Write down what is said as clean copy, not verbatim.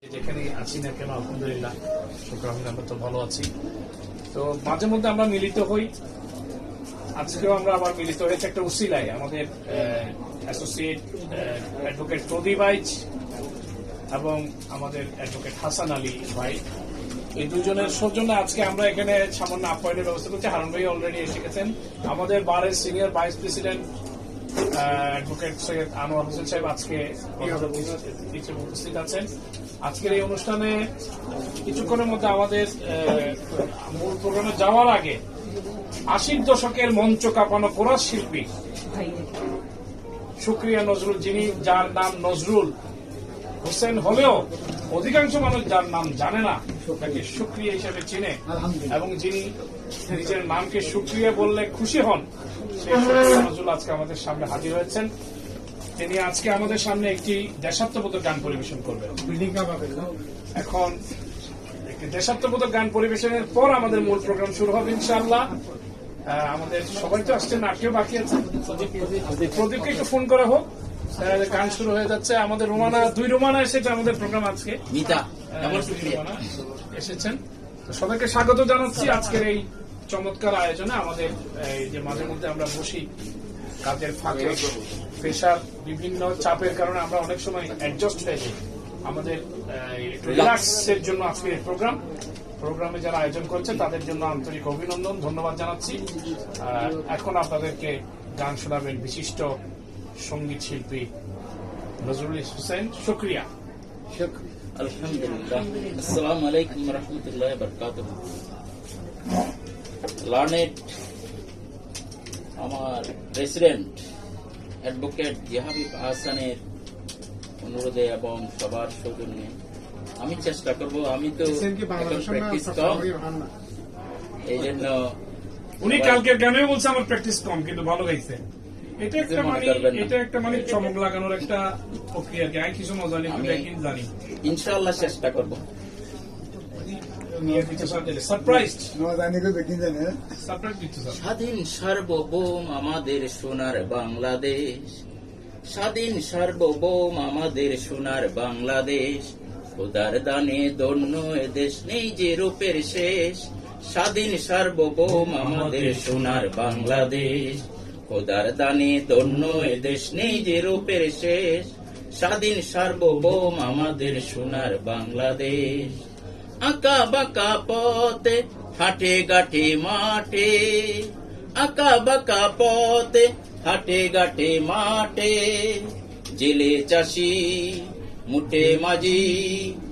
যেখানে আছি না কেন আলহামদুলিল্লাহ শুকর আমরা তো ভালো আছি। তো মাঝে মধ্যে আমরা মিলিত হই, আজকেও আমরা আবার মিলিত হয়েছে একটা উসিলায় আমাদের অ্যাসোসিয়েট অ্যাডভোকেট প্রদীপ ভাইজ এবং আমাদের অ্যাডভোকেট হাসান আলী ভাই, এই দুজনের সৌজন্যে আজকে আমরা এখানে সামান্য আপ্যায়নের ব্যবস্থা করছি। হারুন ভাই অলরেডি এসে গেছেন, আমাদের বারের senior vice president advocate Syed Anwar Hossain সাহেব আজকে উপস্থিত আছেন। আজকের এই অনুষ্ঠানে কিছুক্ষণের মধ্যে আমাদের মূল প্রোগ্রামে যাওয়ার আগে ৮০ দশকের মঞ্চ কাঁপানো কোরাস শিল্পী শুকরিয়া নজরুল, যিনি যার নাম নজরুল হোসেন হলেও অধিকাংশ মানুষ যার নাম জানে না তাকে শুকরিয়া হিসেবে চিনে, এবং যিনি নিজের নামকে শুকরিয়া বললে খুশি হন, সেই শুকরিয়া নজরুল আজকে আমাদের সামনে হাজির হয়েছেন। তিনি আজকে আমাদের সামনে একটি দেশাত্মবোধক গান পরিবেশন করবেন। এখন একটি দেশাত্মবোধক গান পরিবেশনের পর আমাদের মূল প্রোগ্রাম শুরু হবে ইনশাআল্লাহ। আমাদের সবাই তো আসছে, নাটকেও বাকি আছে। প্রদীপকে একটু ফোন করা হোক, গান শুরু হয়ে যাচ্ছে। আমাদের দুই রোমানা এসেছে আমাদের প্রোগ্রাম আজকে এসেছেন। সবাইকে স্বাগত জানাচ্ছি আজকের এই চমৎকার আয়োজনে। আমাদের এই যে মাঝে মধ্যে আমরা বসি কাজের ফাঁকে, পেশার বিভিন্ন চাপের কারণে আমরা অনেক সময় অ্যাডজাস্ট হয়ে যাই, আমাদের রিল্যাক্সের জন্য আজকের এই প্রোগ্রামে যারা আয়োজন করছে তাদের জন্য আন্তরিক অভিনন্দন, ধন্যবাদ জানাচ্ছি। এখন আপনাদেরকে গান শোনাবেন বিশিষ্ট সঙ্গীত শিল্পী নজরুল হোসেন। শুকরিয়া। আলহামদুলিল্লাহ। আসসালামু আলাইকুম ওয়া রাহমাতুল্লাহি ওয়া বারাকাতুহু। লার্নেড আমার প্রেসিডেন্ট অ্যাডভোকেট জিহাবিব আহসানের অনুরোধে এবং সবার সৌজন্যে আমি চেষ্টা করব, আমি তো প্র্যাকটিস কম, এই জন্য উনি কালকে গানেও বলছে আমার প্র্যাকটিস কম কিন্তু ভালো গাইছে। এটা একটা মানে চমক লাগানোর একটা প্রক্রিয়া, আমি কিছু মজা নেই জানি, ইনশাআল্লাহ চেষ্টা করব। স্বাধীন সার্বভৌম আমাদের সোনার বাংলাদেশ, স্বাধীন সার্বভৌম আমাদের সোনার বাংলাদেশ, খোদার দানে ধন্য এ দেশ নেই যে রূপের শেষ। স্বাধীন সার্বভৌম আমাদের সোনার বাংলাদেশ, খোদার দানে ধন্য এ দেশ নেই যে রূপের শেষ। স্বাধীন সার্বভৌম আমাদের সোনার বাংলাদেশ, আঁকা বাঁকা পথে হাটে ঘাটে মাঠে, আঁকা বাঁকা পথে হাটে ঘাটে মাঠে, জেলে চাষি মুঠে মাঝি